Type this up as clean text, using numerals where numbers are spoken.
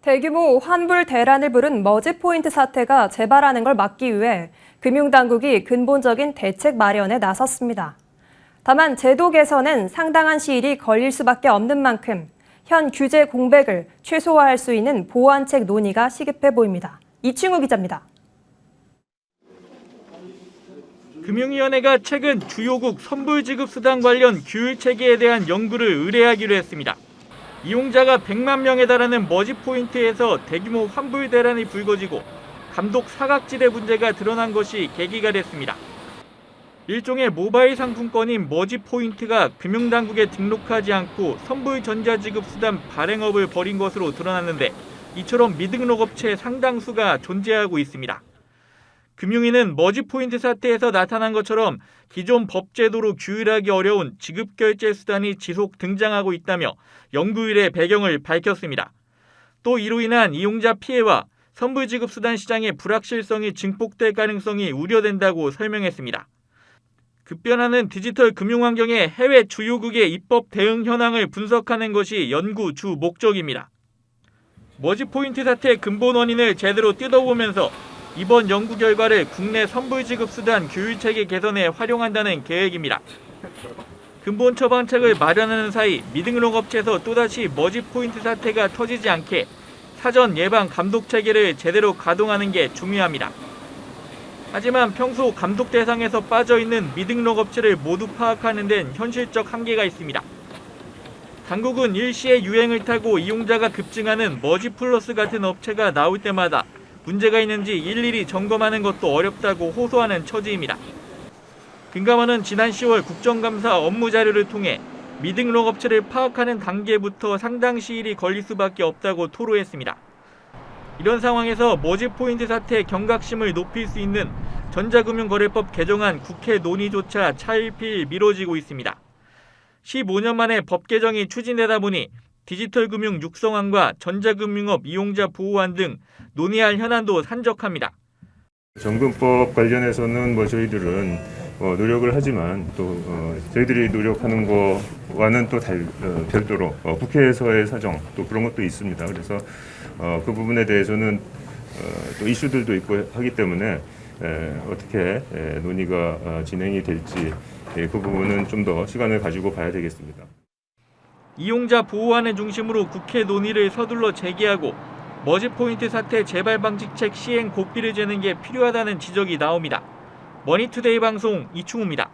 대규모 환불 대란을 부른 머지포인트 사태가 재발하는 걸 막기 위해 금융당국이 근본적인 대책 마련에 나섰습니다. 다만 제도 개선은 상당한 시일이 걸릴 수밖에 없는 만큼 현 규제 공백을 최소화할 수 있는 보완책 논의가 시급해 보입니다. 이충우 기자입니다. 금융위원회가 최근 주요국 선불지급수단 관련 규율 체계에 대한 연구를 의뢰하기로 했습니다. 이용자가 100만 명에 달하는 머지포인트에서 대규모 환불 대란이 불거지고 감독 사각지대 문제가 드러난 것이 계기가 됐습니다. 일종의 모바일 상품권인 머지포인트가 금융당국에 등록하지 않고 선불전자지급수단 발행업을 벌인 것으로 드러났는데 이처럼 미등록 업체 상당수가 존재하고 있습니다. 금융위는 머지포인트 사태에서 나타난 것처럼 기존 법제도로 규율하기 어려운 지급결제 수단이 지속 등장하고 있다며 연구일의 배경을 밝혔습니다. 또 이로 인한 이용자 피해와 선불지급수단 시장의 불확실성이 증폭될 가능성이 우려된다고 설명했습니다. 급변하는 디지털 금융환경의 해외 주요국의 입법 대응 현황을 분석하는 것이 연구 주 목적입니다. 머지포인트 사태의 근본 원인을 제대로 뜯어보면서 이번 연구 결과를 국내 선불지급수단 규율체계 개선에 활용한다는 계획입니다. 근본 처방책을 마련하는 사이 미등록 업체에서 또다시 머지포인트 사태가 터지지 않게 사전 예방 감독 체계를 제대로 가동하는 게 중요합니다. 하지만 평소 감독 대상에서 빠져있는 미등록 업체를 모두 파악하는 데는 현실적 한계가 있습니다. 당국은 일시의 유행을 타고 이용자가 급증하는 머지플러스 같은 업체가 나올 때마다 문제가 있는지 일일이 점검하는 것도 어렵다고 호소하는 처지입니다. 금감원은 지난 10월 국정감사 업무 자료를 통해 미등록 업체를 파악하는 단계부터 상당 시일이 걸릴 수밖에 없다고 토로했습니다. 이런 상황에서 머지포인트 사태의 경각심을 높일 수 있는 전자금융거래법 개정안 국회 논의조차 차일피일 미뤄지고 있습니다. 15년 만에 법 개정이 추진되다 보니 디지털 금융 육성안과 전자금융업 이용자 보호안 등 논의할 현안도 산적합니다. 정금법 관련해서는 저희들은 노력을 하지만 또 저희들이 노력하는 거와는 또 별도로 국회에서의 사정 또 그런 것도 있습니다. 그래서 그 부분에 대해서는 또 이슈들도 있고 하기 때문에 어떻게 논의가 진행이 될지 그 부분은 좀 더 시간을 가지고 봐야 되겠습니다. 이용자 보호안을 중심으로 국회 논의를 서둘러 재개하고 머지포인트 사태 재발 방지책 시행 고삐를 재는 게 필요하다는 지적이 나옵니다. 머니투데이 방송 이충우입니다.